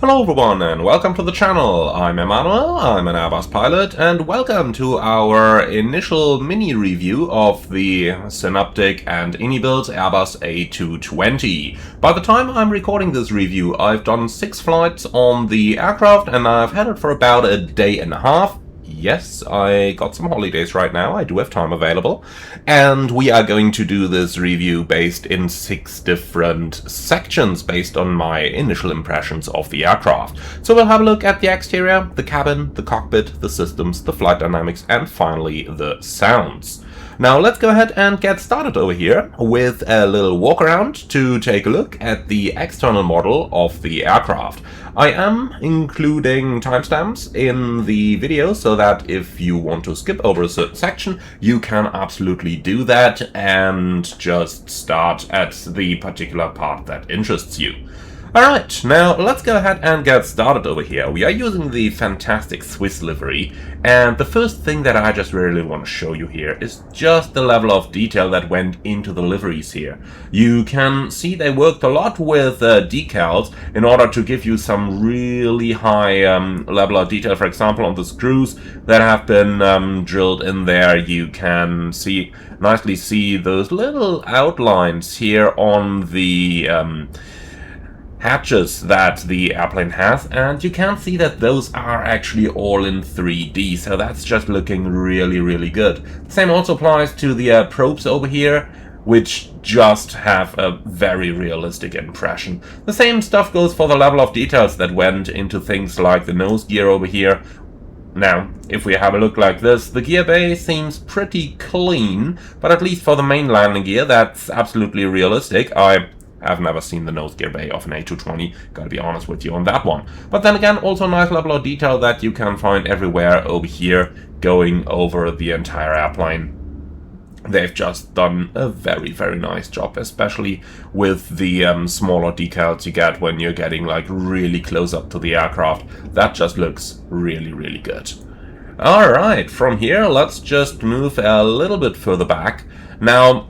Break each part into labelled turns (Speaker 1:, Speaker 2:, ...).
Speaker 1: Hello everyone and welcome to the channel. I'm Emmanuel, I'm an Airbus pilot, and welcome to our initial mini review of the Synaptic and InnyBuild Airbus A220. By the time I'm recording this review, I've done 6 flights on the aircraft and I've had it for about a day and a half. Yes, I got some holidays right now, I do have time available, and we are going to do this review based in 6 different sections based on my initial impressions of the aircraft. So we'll have a look at the exterior, the cabin, the cockpit, the systems, the flight dynamics, and finally the sounds. Now let's go ahead and get started over here with a little walk around to take a look at the external model of the aircraft. I am including timestamps in the video so that if you want to skip over a certain section, you can absolutely do that and just start at the particular part that interests you. Alright, now let's go ahead and get started over here. We are using the fantastic Swiss livery, and the first thing that I just really want to show you here is just the level of detail that went into the liveries here. You can see they worked a lot with decals in order to give you some really high level of detail. For example, on the screws that have been drilled in there, you can nicely see those little outlines here on the hatches that the airplane has, and you can see that those are actually all in 3D, so that's just looking really good. The same also applies to the probes over here, which just have a very realistic impression. The same stuff goes for the level of details that went into things like the nose gear over here. Now, if we have a look like this, the gear bay seems pretty clean, but at least for the main landing gear, that's absolutely realistic. I've never seen the nose gear bay of an A220, gotta be honest with you on that one. But then again, also a nice level of detail that you can find everywhere over here, going over the entire airplane. They've just done a very nice job, especially with the smaller decals you get when you're getting like really close up to the aircraft. That just looks really good. Alright, from here let's just move a little bit further back. Now,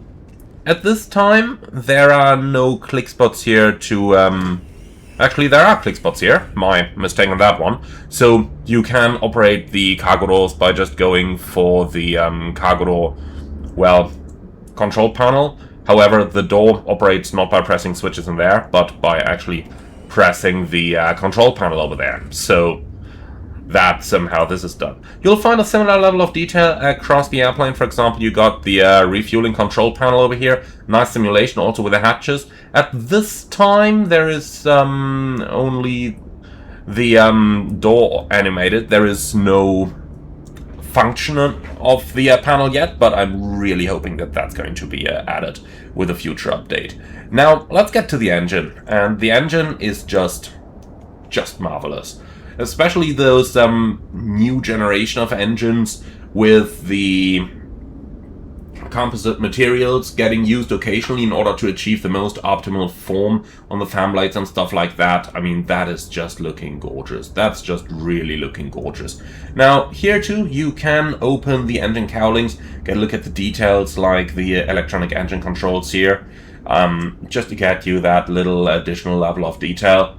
Speaker 1: at this time, there are no click spots here to, actually there are click spots here, my mistake on that one. So you can operate the cargo doors by just going for the cargo door, well, control panel. However, the door operates not by pressing switches in there, but by actually pressing the control panel over there. So that's somehow this is done. You'll find a similar level of detail across the airplane. For example, you got the refueling control panel over here. Nice simulation also with the hatches. At this time, there is only the door animated. There is no function of the panel yet, but I'm really hoping that that's going to be added with a future update. Now, let's get to the engine. And the engine is just marvelous. Especially those new generation of engines with the composite materials getting used occasionally in order to achieve the most optimal form on the fan blades and stuff like that. I mean, that is just looking gorgeous. That's just really looking gorgeous. Now, here too, you can open the engine cowlings, get a look at the details like the electronic engine controls here, just to get you that little additional level of detail.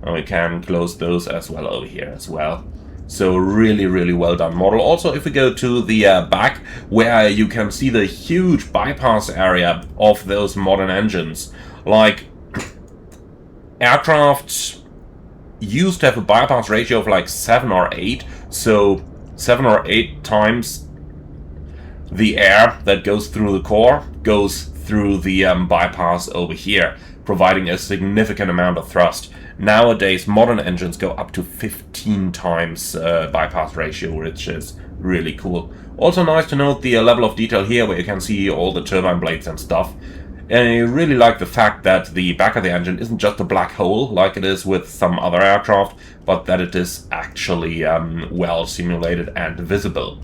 Speaker 1: And we can close those as well over here as well. So really well done model. Also, if we go to the back, where you can see the huge bypass area of those modern engines. Like, aircraft used to have a bypass ratio of like 7 or 8. So 7 or 8 times the air that goes through the core goes through the bypass over here, providing a significant amount of thrust. Nowadays, modern engines go up to 15 times bypass ratio, which is really cool. Also nice to note the level of detail here, where you can see all the turbine blades and stuff. And I really like the fact that the back of the engine isn't just a black hole, like it is with some other aircraft, but that it is actually well simulated and visible.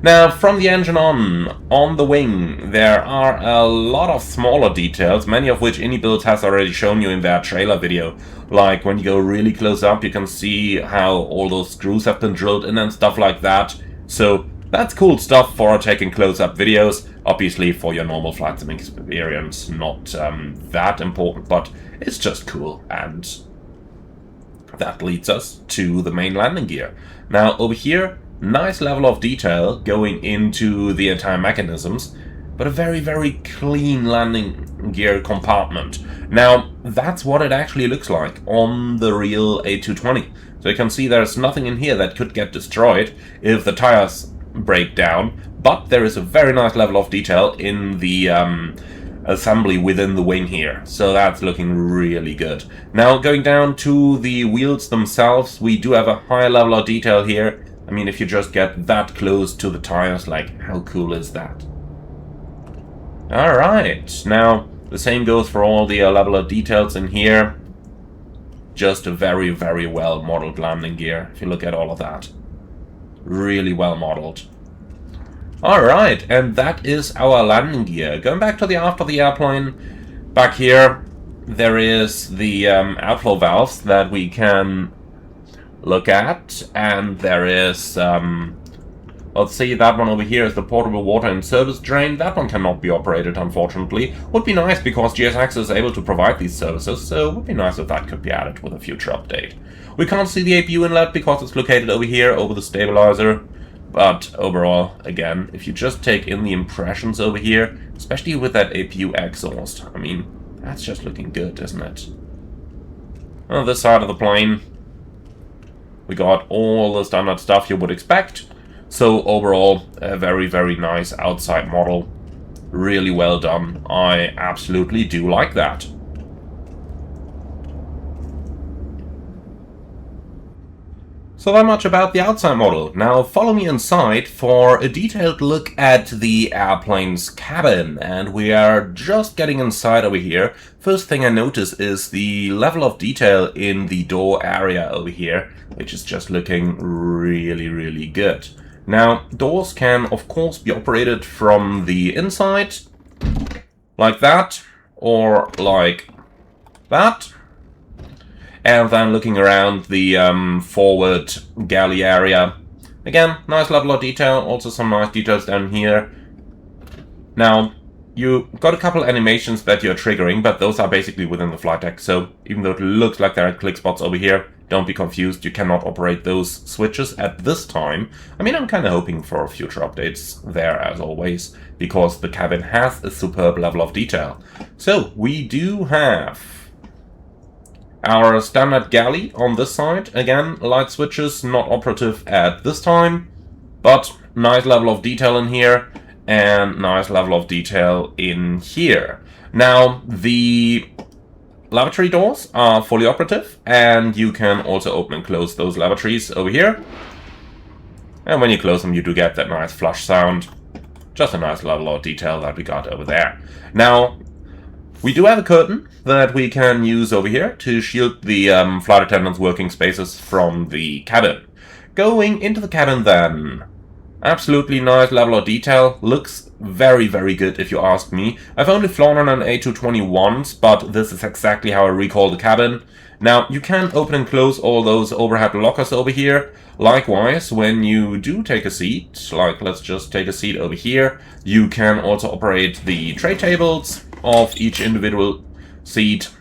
Speaker 1: Now, from the engine on the wing, there are a lot of smaller details, many of which InnyBuild has already shown you in their trailer video. Like, when you go really close up, you can see how all those screws have been drilled in and stuff like that. So, that's cool stuff for taking close-up videos. Obviously, for your normal flight sim experience, not that important, but it's just cool. And that leads us to the main landing gear. Now over here, nice level of detail going into the entire mechanisms, but a very, very clean landing gear compartment. Now, that's what it actually looks like on the real A220. So you can see there's nothing in here that could get destroyed if the tires break down, but there is a very nice level of detail in the assembly within the wing here. So that's looking really good. Now, going down to the wheels themselves, we do have a high level of detail here. I mean, if you just get that close to the tires, like, how cool is that? Alright, now the same goes for all the level of details in here. Just a very, very well modeled landing gear, if you look at all of that. Really well modeled. Alright, and that is our landing gear. Going back to the aft of the airplane, back here there is the airflow valves that we can look at, and there is let's see, that one over here is the portable water and service drain. That one cannot be operated, unfortunately. Would be nice because GSX is able to provide these services, so it would be nice if that could be added with a future update. We can't see the APU inlet because it's located over here, over the stabilizer. But overall, again, if you just take in the impressions over here, especially with that APU exhaust, I mean, that's just looking good, isn't it? On this side of the plane, we got all the standard stuff you would expect. So overall, a very, very nice outside model. Really well done. I absolutely do like that. So that much about the outside model. Now follow me inside for a detailed look at the airplane's cabin. And we are just getting inside over here. First thing I notice is the level of detail in the door area over here, which is just looking really, really good. Now, doors can, of course, be operated from the inside, like that, or like that. And then looking around the forward galley area. Again, nice level of detail, also some nice details down here. Now, you got a couple animations that you're triggering, but those are basically within the flight deck. So even though it looks like there are click spots over here, don't be confused, you cannot operate those switches at this time. I mean, I'm kind of hoping for future updates there as always, because the cabin has a superb level of detail. So, we do have our standard galley on this side. Again, light switches, not operative at this time, but nice level of detail in here, and nice level of detail in here. Now, the lavatory doors are fully operative, and you can also open and close those lavatories over here. And when you close them, you do get that nice flush sound. Just a nice level of detail that we got over there. Now, we do have a curtain that we can use over here to shield the flight attendant's working spaces from the cabin. Going into the cabin then. Absolutely nice level of detail. Looks very, very good if you ask me. I've only flown on an A220 once, but this is exactly how I recall the cabin. Now, you can open and close all those overhead lockers over here. Likewise, when you do take a seat, like let's just take a seat over here, you can also operate the tray tables of each individual seat.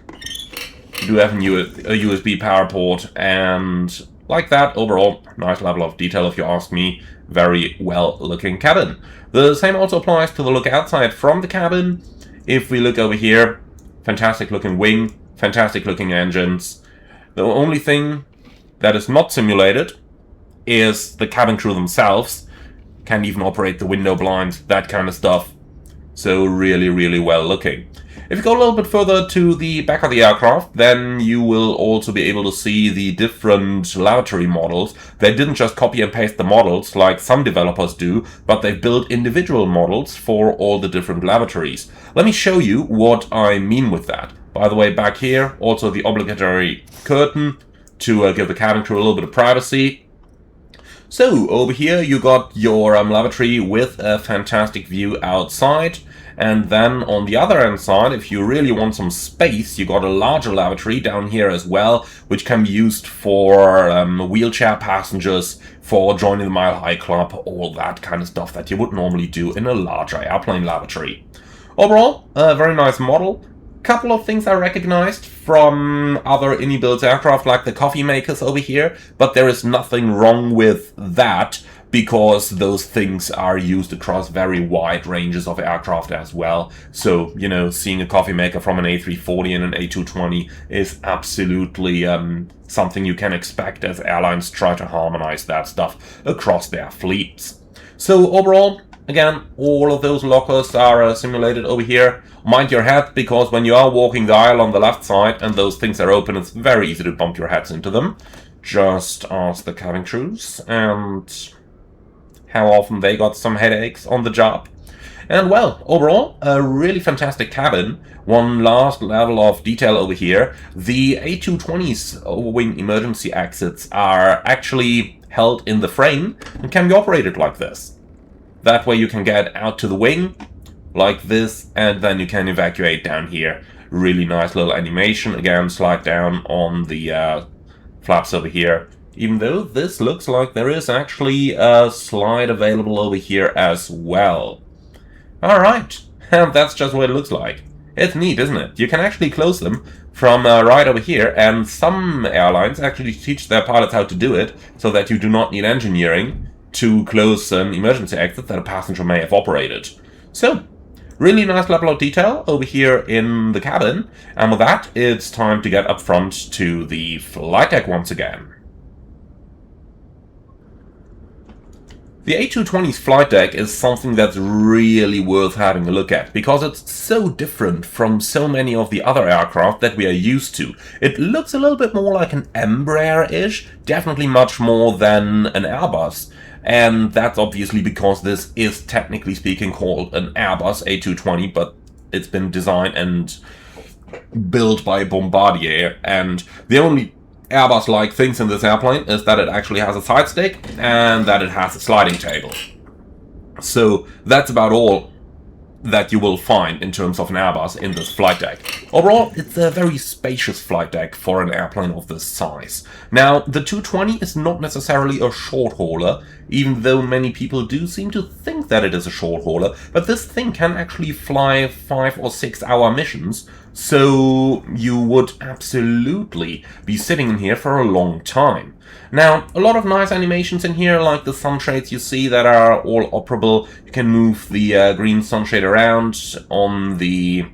Speaker 1: You do have a USB power port, and like that, overall, nice level of detail if you ask me. Very well looking cabin. The same also applies to the look outside from the cabin. If we look over here, fantastic looking wing, fantastic looking engines. The only thing that is not simulated is the cabin crew themselves. Can't even operate the window blinds, that kind of stuff. So really, really well looking. If you go a little bit further to the back of the aircraft, then you will also be able to see the different lavatory models. They didn't just copy and paste the models like some developers do, but they've built individual models for all the different lavatories. Let me show you what I mean with that. By the way, back here, also the obligatory curtain to give the cabin crew a little bit of privacy. So, over here you got your lavatory with a fantastic view outside. And then on the other hand side, if you really want some space, you got a larger lavatory down here as well, which can be used for wheelchair passengers, for joining the Mile High Club, all that kind of stuff that you would normally do in a larger airplane lavatory. Overall, a very nice model. Couple of things I recognized from other indie-built aircraft, like the coffee makers over here, but there is nothing wrong with that, because those things are used across very wide ranges of aircraft as well. So, you know, seeing a coffee maker from an A340 and an A220 is absolutely something you can expect as airlines try to harmonize that stuff across their fleets. So overall, again, all of those lockers are simulated over here. Mind your head, because when you are walking the aisle on the left side and those things are open, it's very easy to bump your heads into them. Just ask the cabin crews and how often they got some headaches on the job. And well, overall, a really fantastic cabin. One last level of detail over here. The A220's overwing emergency exits are actually held in the frame and can be operated like this. That way you can get out to the wing like this, and then you can evacuate down here. Really nice little animation. Again, slide down on the flaps over here. Even though this looks like there is actually a slide available over here as well. Alright, and that's just what it looks like. It's neat, isn't it? You can actually close them from right over here, and some airlines actually teach their pilots how to do it, so that you do not need engineering to close an emergency exit that a passenger may have operated. So, really nice level of detail over here in the cabin, and with that, it's time to get up front to the flight deck once again. The A220's flight deck is something that's really worth having a look at, because it's so different from so many of the other aircraft that we are used to. It looks a little bit more like an Embraer-ish, definitely much more than an Airbus. And that's obviously because this is technically speaking called an Airbus A220, but it's been designed and built by Bombardier, and the only Airbus-like things in this airplane is that it actually has a side stick and that it has a sliding table. So that's about all that you will find in terms of an Airbus in this flight deck. Overall, it's a very spacious flight deck for an airplane of this size. Now, the 220 is not necessarily a short hauler, even though many people do seem to think that it is a short hauler, but this thing can actually fly 5 or 6 hour missions, so you would absolutely be sitting in here for a long time. Now, a lot of nice animations in here, like the sunshades you see that are all operable. You can move the green sunshade around on the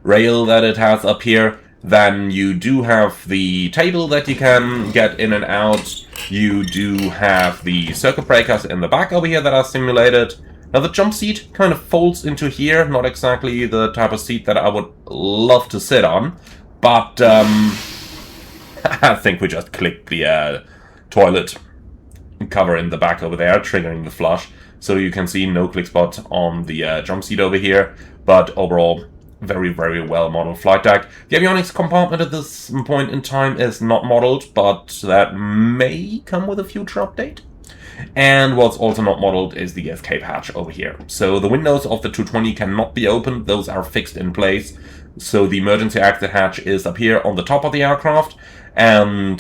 Speaker 1: rail that it has up here. Then you do have the table that you can get in and out. You do have the circuit breakers in the back over here that are simulated. Now the jump seat kind of folds into here, not exactly the type of seat that I would love to sit on, but I think we just clicked the toilet cover in the back over there, triggering the flush. So you can see no click spot on the jump seat over here, but overall, very, very well modeled flight deck. The avionics compartment at this point in time is not modeled, but that may come with a future update. And what's also not modeled is the escape hatch over here. So the windows of the 220 cannot be opened, those are fixed in place. So the emergency exit hatch is up here on the top of the aircraft, and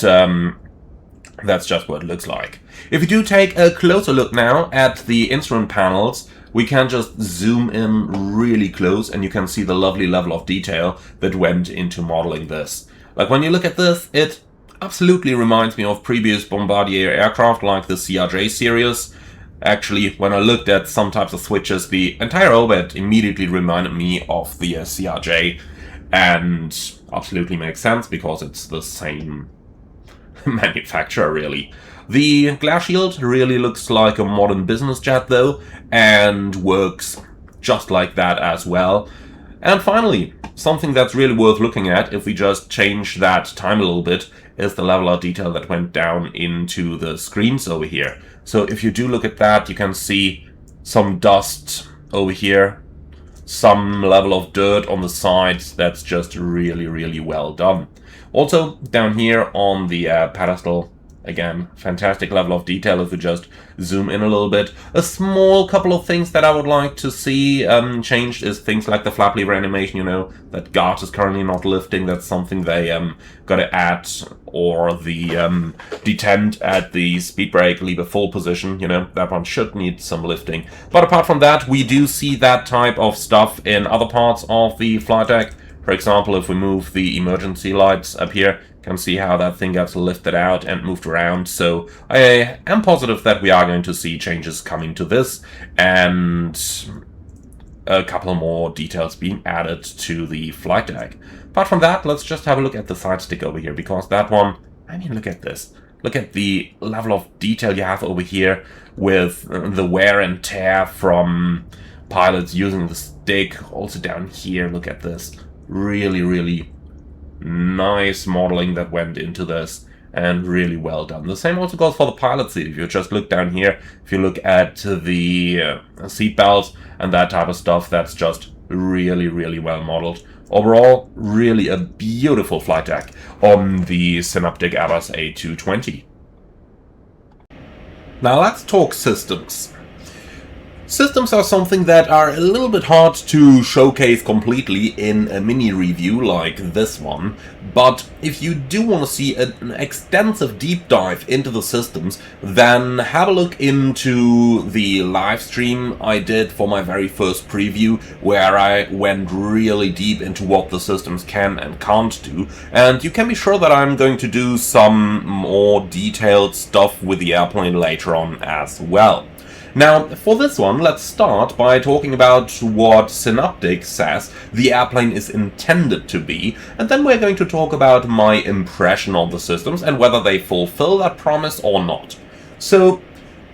Speaker 1: that's just what it looks like. If you do take a closer look now at the instrument panels, we can just zoom in really close and you can see the lovely level of detail that went into modeling this. Like when you look at this, it absolutely reminds me of previous Bombardier aircraft like the CRJ series. Actually, when I looked at some types of switches, the entire overhead immediately reminded me of the CRJ, and absolutely makes sense because it's the same manufacturer, really. The glass shield really looks like a modern business jet though, and works just like that as well. And finally, something that's really worth looking at, if we just change that time a little bit, is the level of detail that went down into the screens over here. So if you do look at that, you can see some dust over here, some level of dirt on the sides. That's just really, really well done. Also, down here on the pedestal, again, fantastic level of detail if we just zoom in a little bit. A small couple of things that I would like to see changed is things like the flap lever animation, you know, that guard is currently not lifting. That's something they gotta add, or the detent at the speed brake lever full position, you know, that one should need some lifting. But apart from that, we do see that type of stuff in other parts of the flight deck. For example, if we move the emergency lights up here, you can see how that thing gets lifted out and moved around. So I am positive that we are going to see changes coming to this, and a couple more details being added to the flight deck. Apart from that, let's just have a look at the side stick over here, because that one, I mean, look at this. Look at the level of detail you have over here with the wear and tear from pilots using the stick. Also down here, look at this. Really, really nice modeling that went into this, and really well done. The same also goes for the pilot seat. If you just look down here, if you look at the seat belts and that type of stuff, that's just really, really well modeled. Overall, really a beautiful flight deck on the Synaptic Airbus A220. Now let's talk systems. Systems are something that are a little bit hard to showcase completely in a mini review like this one, but if you do want to see an extensive deep dive into the systems, then have a look into the live stream I did for my very first preview, where I went really deep into what the systems can and can't do, and you can be sure that I'm going to do some more detailed stuff with the airplane later on as well. Now, for this one, let's start by talking about what Synaptic says the airplane is intended to be, and then we're going to talk about my impression of the systems and whether they fulfill that promise or not. So,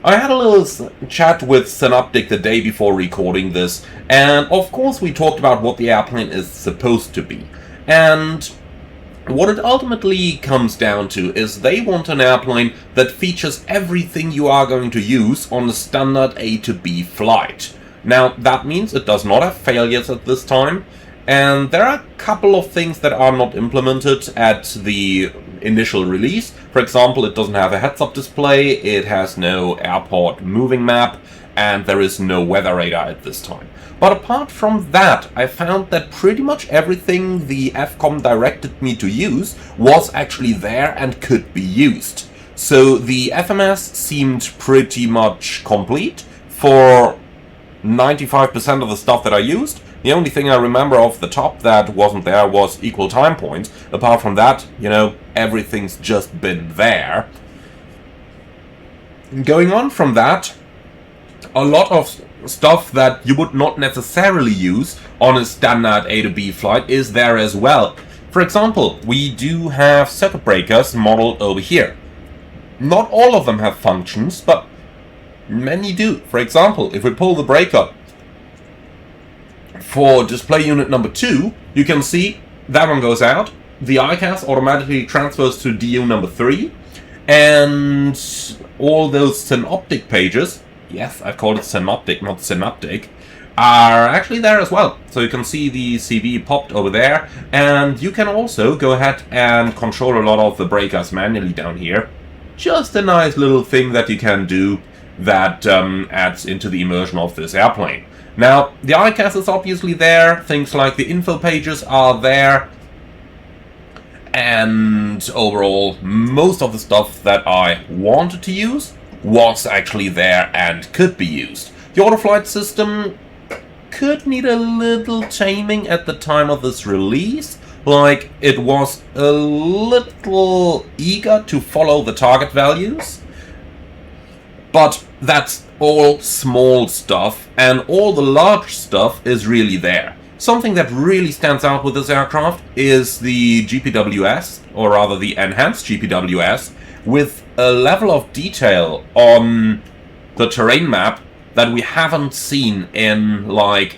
Speaker 1: I had a little chat with Synaptic the day before recording this, and of course we talked about what the airplane is supposed to be. And what it ultimately comes down to is they want an airplane that features everything you are going to use on a standard A to B flight. Now, that means it does not have failures at this time, and there are a couple of things that are not implemented at the initial release. For example, it doesn't have a heads-up display, it has no airport moving map, and there is no weather radar at this time. But apart from that, I found that pretty much everything the FCOM directed me to use was actually there and could be used. So the FMS seemed pretty much complete for 95% of the stuff that I used. The only thing I remember off the top that wasn't there was equal time points. Apart from that, you know, everything's just been there. Going on from that, a lot of stuff that you would not necessarily use on a standard A to B flight is there as well. For example, we do have circuit breakers modeled over here. Not all of them have functions, but many do. For example, if we pull the breaker for display unit number 2, you can see that one goes out. The ICAS automatically transfers to DU number 3, and all those Synaptic pages, yes, I called it Synaptic, not Synaptic, are actually there as well. So you can see the CV popped over there, and you can also go ahead and control a lot of the breakers manually down here. Just a nice little thing that you can do that adds into the immersion of this airplane. Now, the ICAS is obviously there, things like the info pages are there, and overall, most of the stuff that I wanted to use was actually there and could be used. The autoflight system could need a little taming at the time of this release, like it was a little eager to follow the target values, but that's all small stuff, and all the large stuff is really there. Something that really stands out with this aircraft is the GPWS, or rather the enhanced GPWS, with a level of detail on the terrain map that we haven't seen in, like,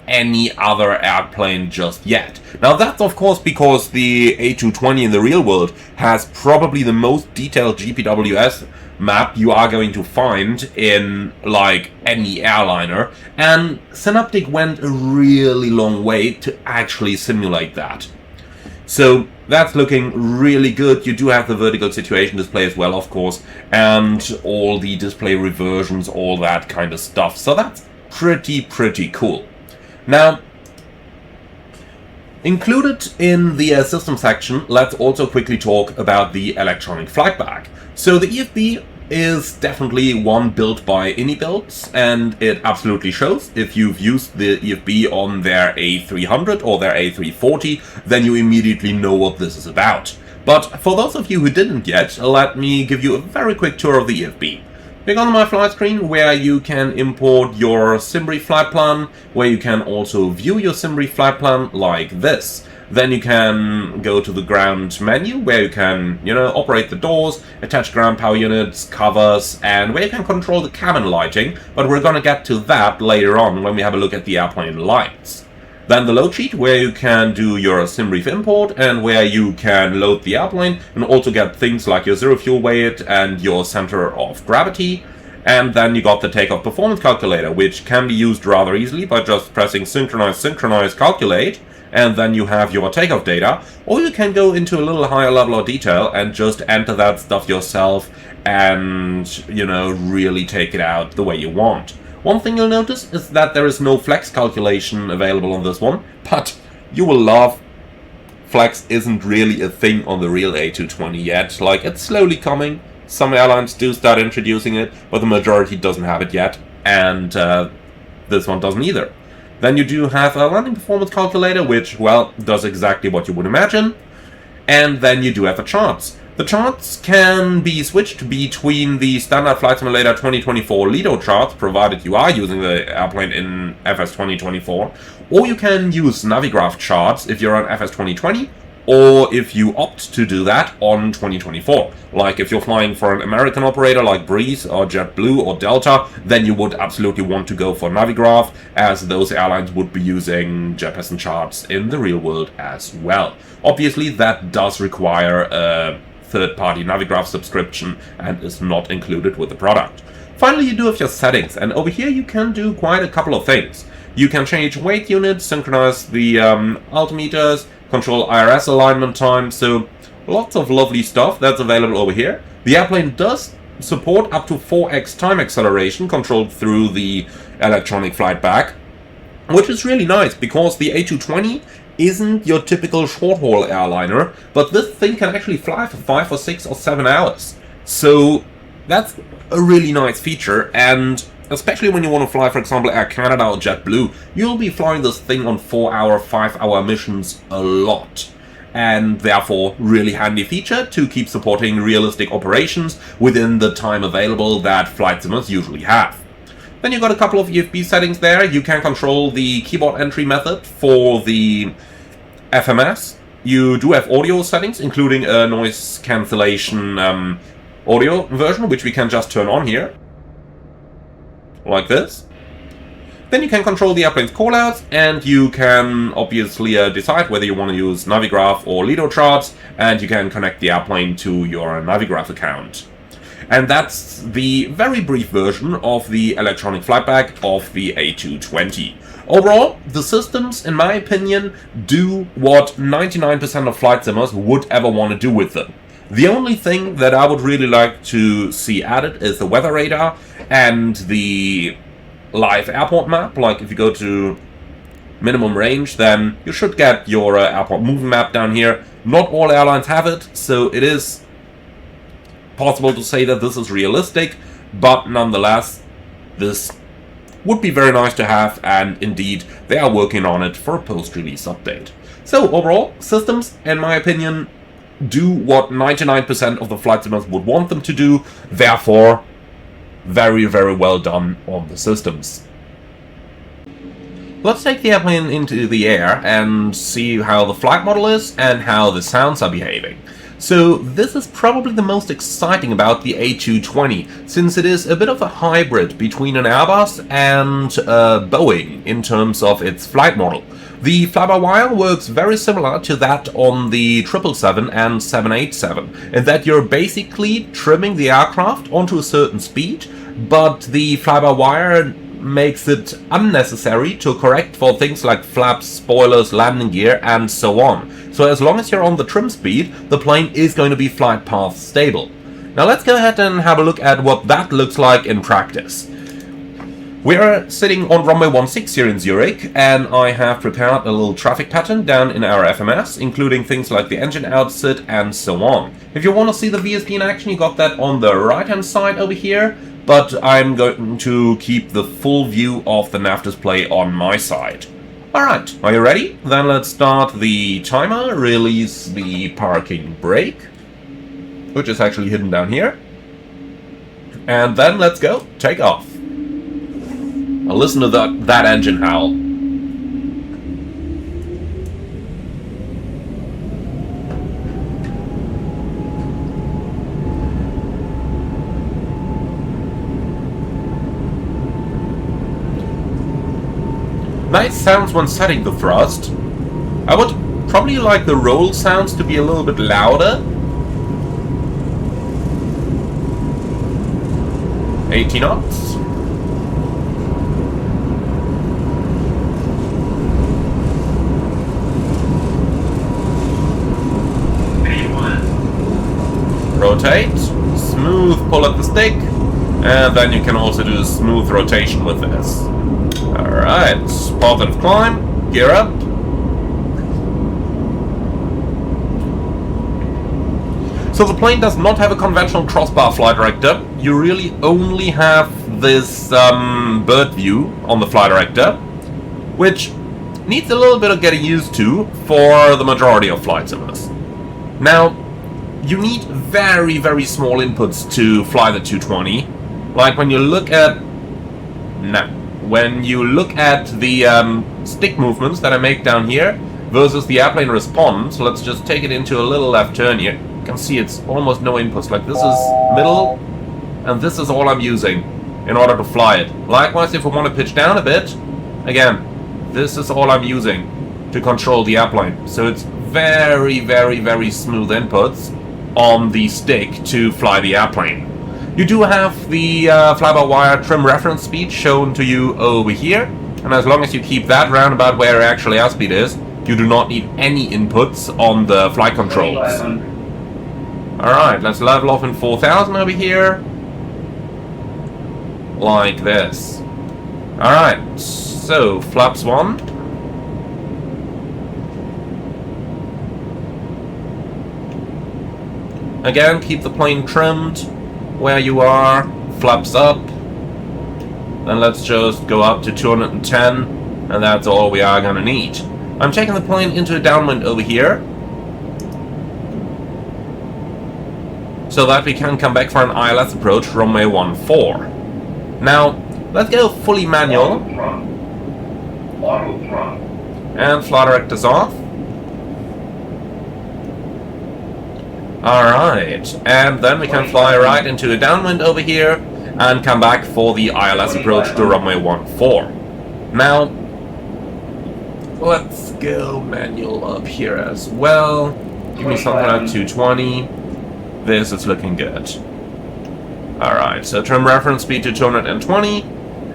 Speaker 1: any other airplane just yet. Now that's of course because the A220 in the real world has probably the most detailed GPWS map you are going to find in, like, any airliner, and Synaptic went a really long way to actually simulate that. So that's looking really good. You do have the vertical situation display as well, of course, and all the display reversions, all that kind of stuff. So that's pretty cool. Now, included in the system section, let's also quickly talk about the electronic flight bag. So the EFB is definitely one built by IndyBuilds, and it absolutely shows. If you've used the EFB on their A300 or their A340, then you immediately know what this is about. But for those of you who didn't yet, let me give you a very quick tour of the EFB. Click on my flight screen, where you can import your SimBrief flight plan, where you can also view your SimBrief flight plan like this. Then you can go to the ground menu, where you can, operate the doors, attach ground power units, covers, and where you can control the cabin lighting, but we're gonna get to that later on when we have a look at the airplane lights. Then the load sheet, where you can do your SimBrief import and where you can load the airplane and also get things like your zero fuel weight and your center of gravity. And then you got the takeoff performance calculator, which can be used rather easily by just pressing synchronize, calculate, and then you have your takeoff data. Or you can go into a little higher level of detail and just enter that stuff yourself and, really take it out the way you want. One thing you'll notice is that there is no flex calculation available on this one, but you will laugh. Flex isn't really a thing on the real A220 yet. Like, it's slowly coming. Some airlines do start introducing it, but the majority doesn't have it yet, and this one doesn't either. Then you do have a landing performance calculator, which, well, does exactly what you would imagine. And then you do have the charts. The charts can be switched between the standard Flight Simulator 2024 Lido charts, provided you are using the airplane in FS 2024, or you can use Navigraph charts if you're on FS 2020, or if you opt to do that on 2024. Like if you're flying for an American operator like Breeze or JetBlue or Delta, then you would absolutely want to go for Navigraph, as those airlines would be using Jeppesen charts in the real world as well. Obviously, that does require a third-party Navigraph subscription and is not included with the product. Finally, you do have your settings, and over here you can do quite a couple of things. You can change weight units, synchronize the altimeters, control IRS alignment time, so lots of lovely stuff that's available over here. The airplane does support up to 4x time acceleration controlled through the electronic flight bag, which is really nice because the A220 isn't your typical short-haul airliner, but this thing can actually fly for 5 or 6 or 7 hours. So that's a really nice feature, and especially when you want to fly, for example, Air Canada or JetBlue, you'll be flying this thing on 4-hour, 5-hour missions a lot. And therefore, really handy feature to keep supporting realistic operations within the time available that flight simmers usually have. Then you've got a couple of EFB settings there. You can control the keyboard entry method for the FMS. You do have audio settings, including a noise cancellation audio version, which we can just turn on here, like this. Then you can control the airplane's callouts, and you can obviously decide whether you want to use Navigraph or Lido charts, and you can connect the airplane to your Navigraph account. And that's the very brief version of the electronic flight bag of the A220. Overall, the systems, in my opinion, do what 99% of flight simmers would ever want to do with them. The only thing that I would really like to see added is the weather radar and the live airport map. Like if you go to minimum range, then you should get your airport moving map down here. Not all airlines have it, so it is possible to say that this is realistic, but nonetheless, this would be very nice to have, and indeed, they are working on it for a post-release update. So overall, systems, in my opinion, do what 99% of the flight simmers would want them to do, therefore, very, very well done on the systems. Let's take the airplane into the air and see how the flight model is and how the sounds are behaving. So this is probably the most exciting about the A220, since it is a bit of a hybrid between an Airbus and a Boeing in terms of its flight model. The fly-by-wire works very similar to that on the 777 and 787, in that you're basically trimming the aircraft onto a certain speed, but the fly-by-wire makes it unnecessary to correct for things like flaps, spoilers, landing gear, and so on. So as long as you're on the trim speed, the plane is going to be flight path stable. Now let's go ahead and have a look at what that looks like in practice. We're sitting on runway 16 here in Zurich, and I have prepared a little traffic pattern down in our FMS, including things like the engine outset and so on. If you want to see the VSP in action, you got that on the right-hand side over here, but I'm going to keep the full view of the nav display on my side. Alright, are you ready? Then let's start the timer, release the parking brake, which is actually hidden down here. And then let's go, take off. Now listen to that engine howl. Nice sounds when setting the thrust. I would probably like the roll sounds to be a little bit louder. 80 knots. Rotate, smooth pull at the stick, and then you can also do smooth rotation with this. Alright, positive climb, gear up. So the plane does not have a conventional crossbar flight director. You really only have this bird view on the flight director, which needs a little bit of getting used to for the majority of flight simulators. Now, you need very, very small inputs to fly the 220. Like when you look at the stick movements that I make down here versus the airplane response, let's just take it into a little left turn here. You can see it's almost no inputs. Like this is middle, and this is all I'm using in order to fly it. Likewise, if we want to pitch down a bit, again, this is all I'm using to control the airplane. So it's very, very, very smooth inputs on the stick to fly the airplane. You do have the fly-by-wire trim reference speed shown to you over here, and as long as you keep that round about where actually airspeed is, you do not need any inputs on the flight controls. Alright, let's level off in 4000 over here. Like this. Alright, so flaps 1. Again, keep the plane trimmed where you are, flaps up. Then let's just go up to 210, and that's all we are gonna need. I'm taking the plane into a downwind over here, so that we can come back for an ILS approach runway 14. Now, let's go fully manual. And flight directors off. Alright, and then we can fly right into a downwind over here and come back for the ILS approach to runway 14. Now, let's go manual up here as well. Give me something like 220. This is looking good. Alright, so trim reference speed to 220,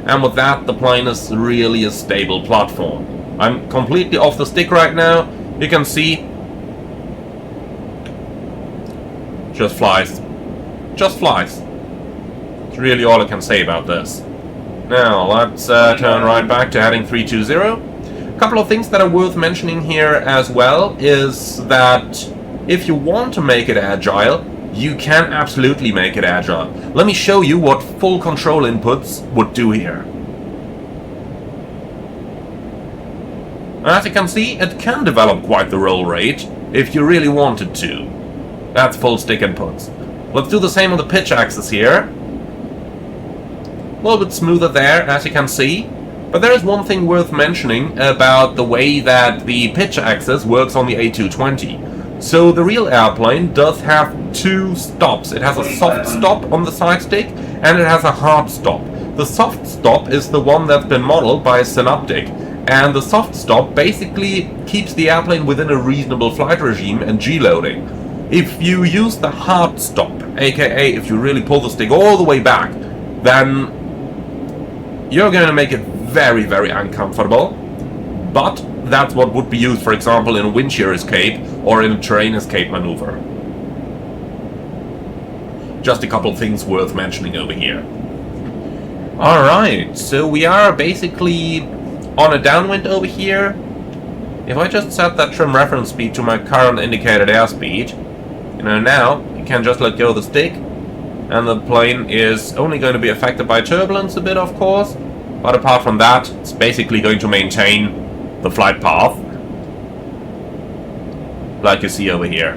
Speaker 1: and with that the plane is really a stable platform. I'm completely off the stick right now. You can see just flies. Just flies. It's really all I can say about this. Now, let's turn right back to heading 320. A couple of things that are worth mentioning here as well is that if you want to make it agile, you can absolutely make it agile. Let me show you what full control inputs would do here. As you can see, it can develop quite the roll rate if you really wanted to. That's full stick inputs. Let's do the same on the pitch axis here. A little bit smoother there, as you can see. But there is one thing worth mentioning about the way that the pitch axis works on the A220. So the real airplane does have two stops. It has a soft stop on the side stick, and it has a hard stop. The soft stop is the one that's been modeled by Synaptic. And the soft stop basically keeps the airplane within a reasonable flight regime and G-loading. If you use the hard stop, aka if you really pull the stick all the way back, then you're going to make it very, very uncomfortable. But that's what would be used, for example, in a wind shear escape or in a terrain escape maneuver. Just a couple of things worth mentioning over here. Alright, so we are basically on a downwind over here. If I just set that trim reference speed to my current indicated airspeed, you know, now you can just let go of the stick, and the plane is only going to be affected by turbulence a bit, of course, but apart from that, it's basically going to maintain the flight path, like you see over here.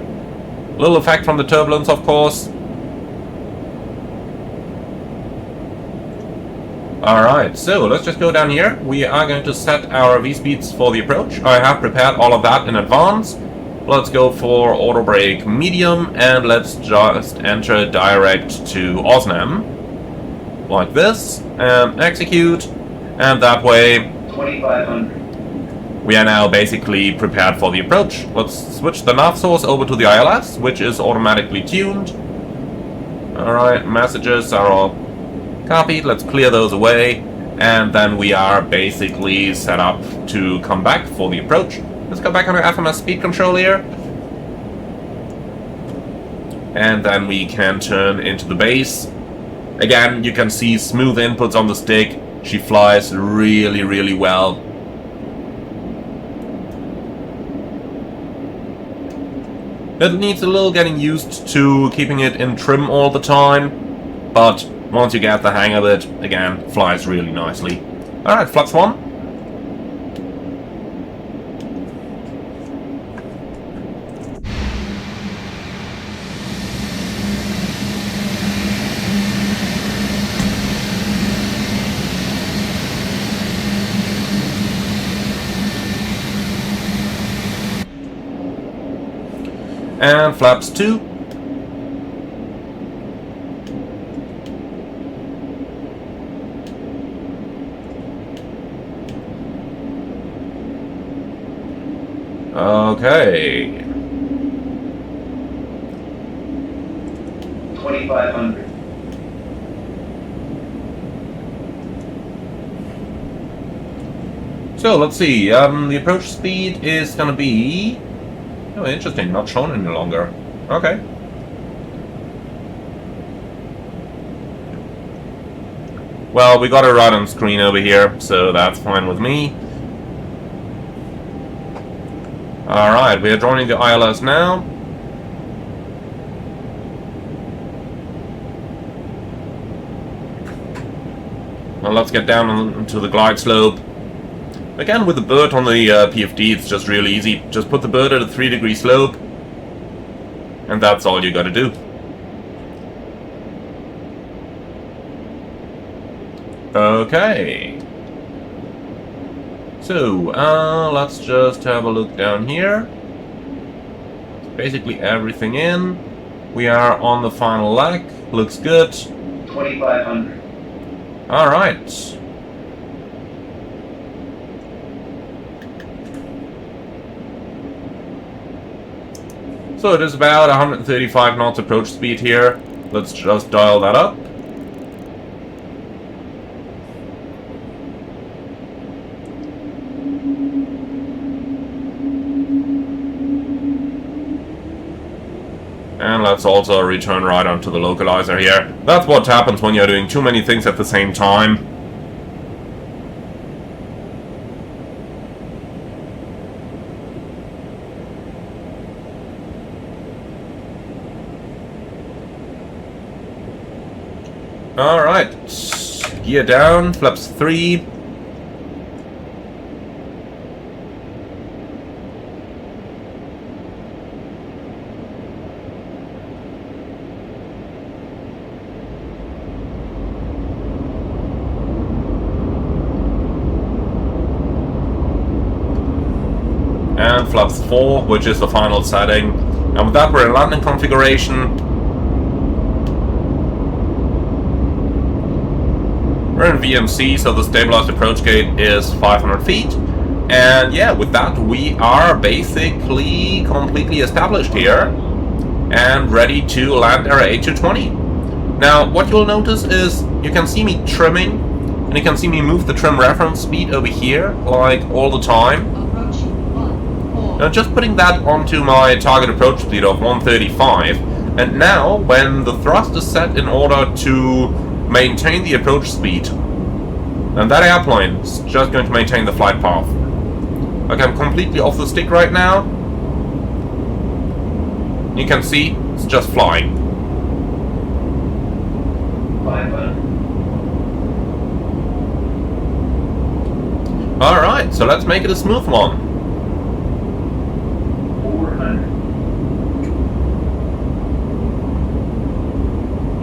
Speaker 1: Little effect from the turbulence, of course. Alright, so let's just go down here. We are going to set our V-speeds for the approach. I have prepared all of that in advance. Let's go for auto brake medium, and let's just enter direct to Osnam. Like this, and execute, and that way
Speaker 2: 2500.
Speaker 1: we are now basically prepared for the approach. Let's switch the nav source over to the ILS, which is automatically tuned. Alright, messages are all copied, let's clear those away, and then we are basically set up to come back for the approach. Let's go back on our FMS speed control here. And then we can turn into the base. Again, you can see smooth inputs on the stick. She flies really, really well. It needs a little getting used to keeping it in trim all the time, but once you get the hang of it, again, flies really nicely. Alright, Flux 1. And flaps 2. Okay.
Speaker 2: 2500.
Speaker 1: So let's see. The approach speed is gonna be. Oh, interesting. Not shown any longer. Okay. Well, we got it right on screen over here, so that's fine with me. Alright, we are joining the ILS now. Well, let's get down into the glide slope. Again, with the bird on the PFD, it's just really easy. Just put the bird at a 3-degree slope, and that's all you gotta do. Okay. So, let's just have a look down here. Basically everything in. We are on the final leg. Looks good.
Speaker 2: 2500.
Speaker 1: Alright. So it is about 135 knots approach speed here. Let's just dial that up. And let's also return right onto the localizer here. That's what happens when you're doing too many things at the same time. Alright, gear down, flaps 3. And flaps 4, which is the final setting. And with that, we're in landing configuration. We're in VMC, so the stabilized approach gate is 500 feet. And yeah, with that, we are basically completely established here and ready to land our A220. Now, what you'll notice is you can see me trimming, and you can see me move the trim reference speed over here, like all the time. Now, just putting that onto my target approach speed of 135, and now, when the thrust is set in order to maintain the approach speed And that airplane is just going to maintain the flight path. Okay, I'm completely off the stick right now. You can see, it's just flying.
Speaker 2: 500.
Speaker 1: Alright, so let's make it a smooth one.
Speaker 2: 400.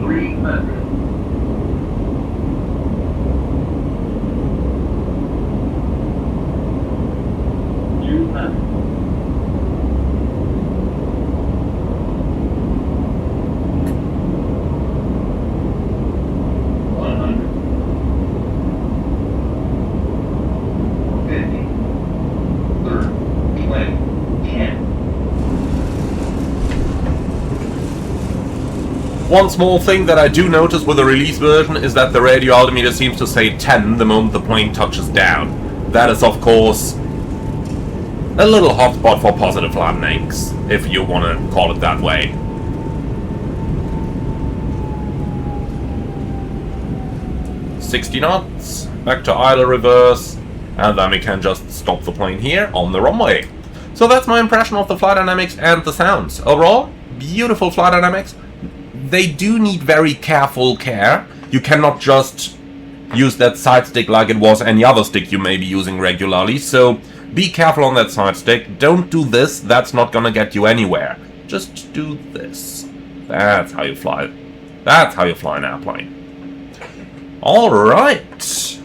Speaker 2: 300. 200. 100. 50. 30. 20. 10.
Speaker 1: One small thing that I do notice with the release version is that the radio altimeter seems to say 10 the moment the plane touches down. That is, of course, a little hotspot for positive landings, if you want to call it that way. "60 knots, back to idle reverse, and then we can just stop the plane here on the runway." So that's my impression of the flight dynamics and the sounds. Overall, beautiful flight dynamics. They do need very careful care. You cannot just use that side stick like it was any other stick you may be using regularly, so be careful on that side stick. Don't do this, that's not gonna get you anywhere. Just do this. That's how you fly. That's how you fly an airplane. Alright.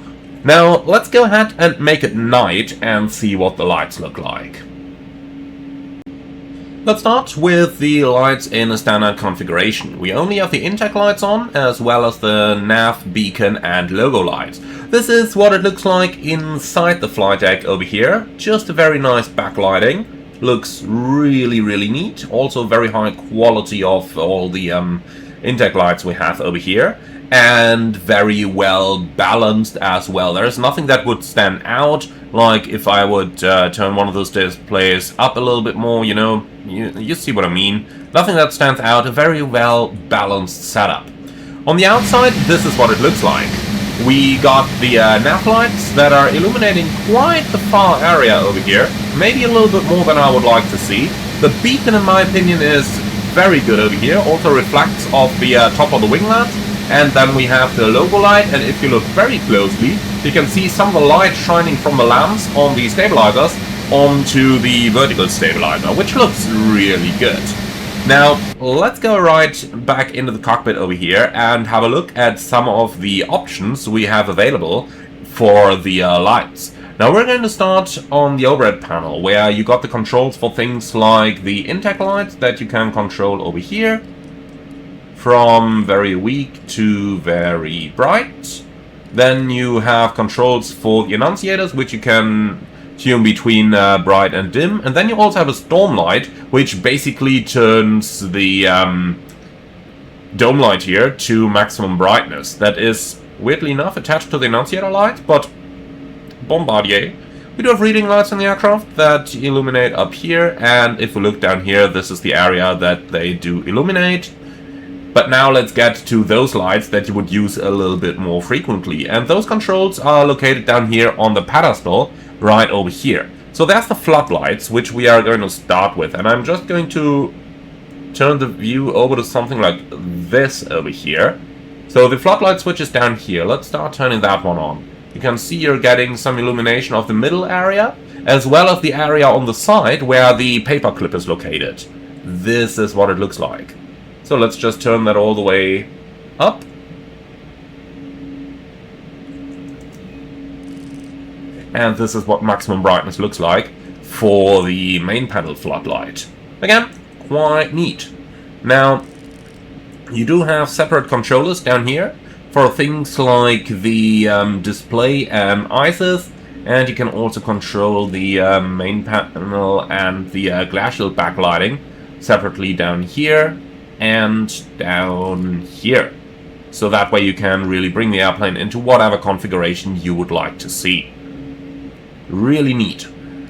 Speaker 1: Now, let's go ahead and make it night and see what the lights look like. Let's start with the lights in a standard configuration. We only have the intake lights on, as well as the nav, beacon and logo lights. This is what it looks like inside the flight deck over here. Just a very nice backlighting. Looks really, really neat. Also very high quality of all the intake lights we have over here. And very well balanced as well. There is nothing that would stand out, like if I would turn one of those displays up a little bit more, you know, you see what I mean. Nothing that stands out, a very well balanced setup. On the outside, this is what it looks like. We got the nav lights that are illuminating quite the far area over here, maybe a little bit more than I would like to see. The beacon, in my opinion, is very good over here, also reflects off the top of the winglet. And then we have the logo light, and if you look very closely, you can see some of the light shining from the lamps on the stabilizers onto the vertical stabilizer, which looks really good. Now, let's go right back into the cockpit over here and have a look at some of the options we have available for the lights. Now, we're going to start on the overhead panel, where you got the controls for things like the intake lights that you can control over here, from very weak to very bright. Then you have controls for the annunciators, which you can tune between bright and dim. And then you also have a storm light, which basically turns the dome light here to maximum brightness. That is, weirdly enough, attached to the annunciator light, but Bombardier. We do have reading lights in the aircraft that illuminate up here, and if we look down here, this is the area that they do illuminate. But now let's get to those lights that you would use a little bit more frequently. And those controls are located down here on the pedestal, right over here. So that's the floodlights, which we are going to start with. And I'm just going to turn the view over to something like this over here. So the floodlight switch is down here. Let's start turning that one on. You can see you're getting some illumination of the middle area, as well as the area on the side where the paper clip is located. This is what it looks like. So let's just turn that all the way up. And this is what maximum brightness looks like for the main panel floodlight. Again, quite neat. Now, you do have separate controllers down here for things like the display and Asus, and you can also control the main panel and the glass shield backlighting separately down here and down here. So that way you can really bring the airplane into whatever configuration you would like to see. Really neat.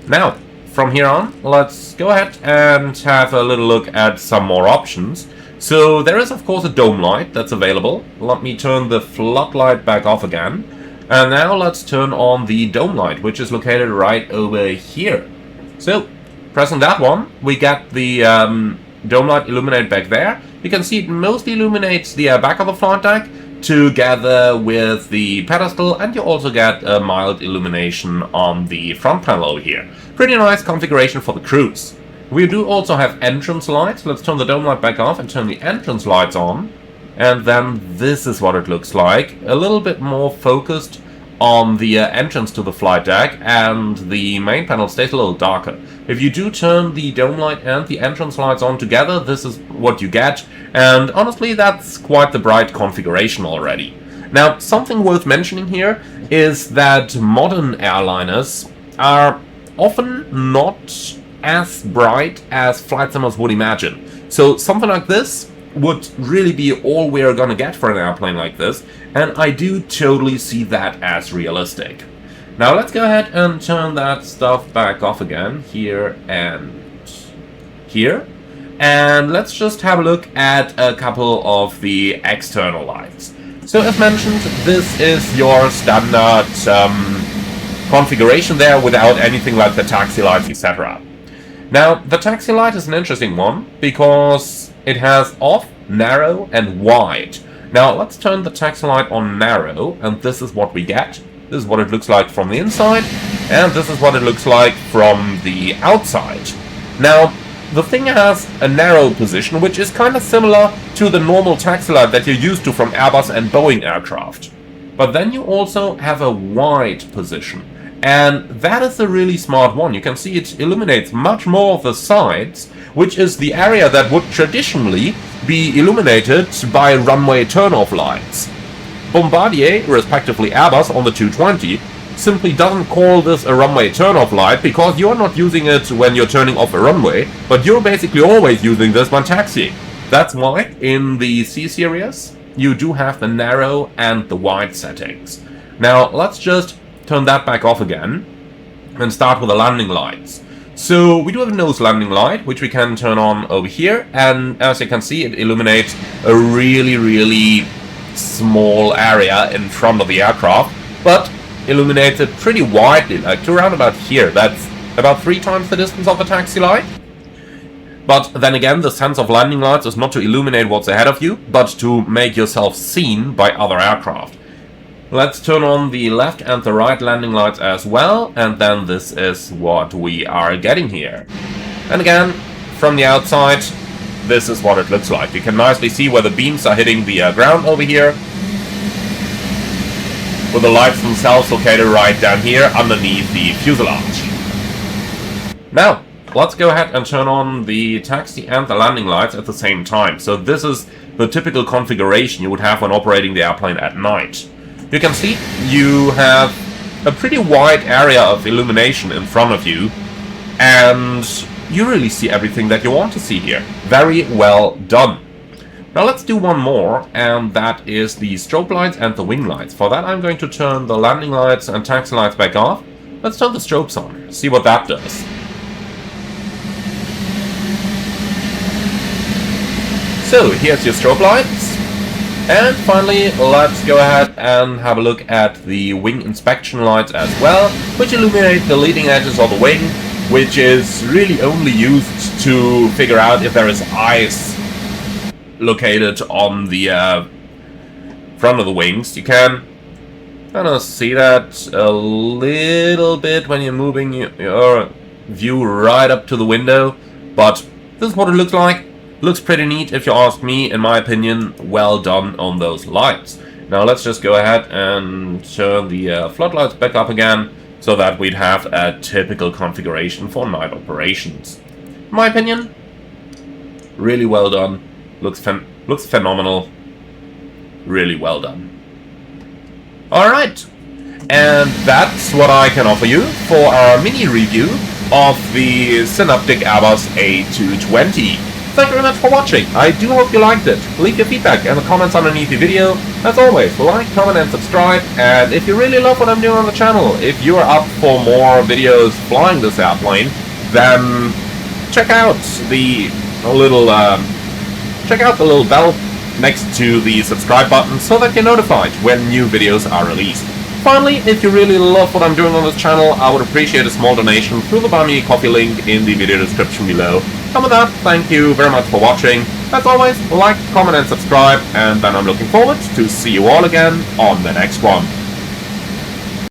Speaker 1: Now, from here on, let's go ahead and have a little look at some more options. So there is of course a dome light that's available. Let me turn the floodlight back off again. And now let's turn on the dome light, which is located right over here. So, pressing that one, we get the dome light illuminate back there. You can see it mostly illuminates the back of the flight deck, together with the pedestal, and you also get a mild illumination on the front panel over here. Pretty nice configuration for the cruise. We do also have entrance lights. Let's turn the dome light back off and turn the entrance lights on. And then this is what it looks like. A little bit more focused on the entrance to the flight deck, and the main panel stays a little darker. If you do turn the dome light and the entrance lights on together, this is what you get. And honestly, that's quite the bright configuration already. Now, something worth mentioning here is that modern airliners are often not as bright as flight simmers would imagine. So something like this would really be all we're gonna get for an airplane like this, and I do totally see that as realistic. Now let's go ahead and turn that stuff back off again, here and here. And let's just have a look at a couple of the external lights. So as mentioned, this is your standard configuration there without anything like the taxi lights, etc. Now, the taxi light is an interesting one because it has off, narrow, and wide. Now, let's turn the taxi light on narrow, and this is what we get. This is what it looks like from the inside, and this is what it looks like from the outside. Now, the thing has a narrow position, which is kind of similar to the normal taxi light that you're used to from Airbus and Boeing aircraft. But then you also have a wide position. And that is a really smart one. You can see it illuminates much more of the sides, which is the area that would traditionally be illuminated by runway turn-off lights. Bombardier, respectively Airbus on the 220, simply doesn't call this a runway turn-off light because you're not using it when you're turning off a runway, but you're basically always using this when taxiing. That's why in the C-Series you do have the narrow and the wide settings. Now let's just turn that back off again and start with the landing lights. So we do have a nose landing light, which we can turn on over here, and as you can see, it illuminates a really small area in front of the aircraft, but illuminates it pretty widely, like to around about here. That's about 3 times the distance of the taxi light. But then again, the sense of landing lights is not to illuminate what's ahead of you, but to make yourself seen by other aircraft. Let's turn on the left and the right landing lights as well, and then this is what we are getting here. And again, from the outside, this is what it looks like. You can nicely see where the beams are hitting the ground over here, with the lights themselves located right down here underneath the fuselage. Now, let's go ahead and turn on the taxi and the landing lights at the same time. So this is the typical configuration you would have when operating the airplane at night. You can see you have a pretty wide area of illumination in front of you, and you really see everything that you want to see here. Very well done. Now let's do one more, and that is the strobe lights and the wing lights. For that I'm going to turn the landing lights and taxi lights back off. Let's turn the strobes on, see what that does. So here's your strobe lights. And finally, let's go ahead and have a look at the wing inspection lights as well, which illuminate the leading edges of the wing, which is really only used to figure out if there is ice located on the front of the wings. You can kind of see that a little bit when you're moving your view right up to the window, but this is what it looks like. Looks pretty neat if you ask me. In my opinion, well done on those lights. Now let's just go ahead and turn the floodlights back up again so that we'd have a typical configuration for night operations. In my opinion, really well done. Looks phenomenal. Really well done. Alright, and that's what I can offer you for our mini review of the Synaptic Airbus A220. Thank you very much for watching. I do hope you liked it. Leave your feedback in the comments underneath the video. As always, like, comment, and subscribe. And if you really love what I'm doing on the channel, if you are up for more videos flying this airplane, then check out the little bell next to the subscribe button so that you're notified when new videos are released. Finally, if you really love what I'm doing on this channel, I would appreciate a small donation through the Buy Me a Coffee link in the video description below. And with that, thank you very much for watching. As always, like, comment and subscribe, and then I'm looking forward to see you all again on the next one.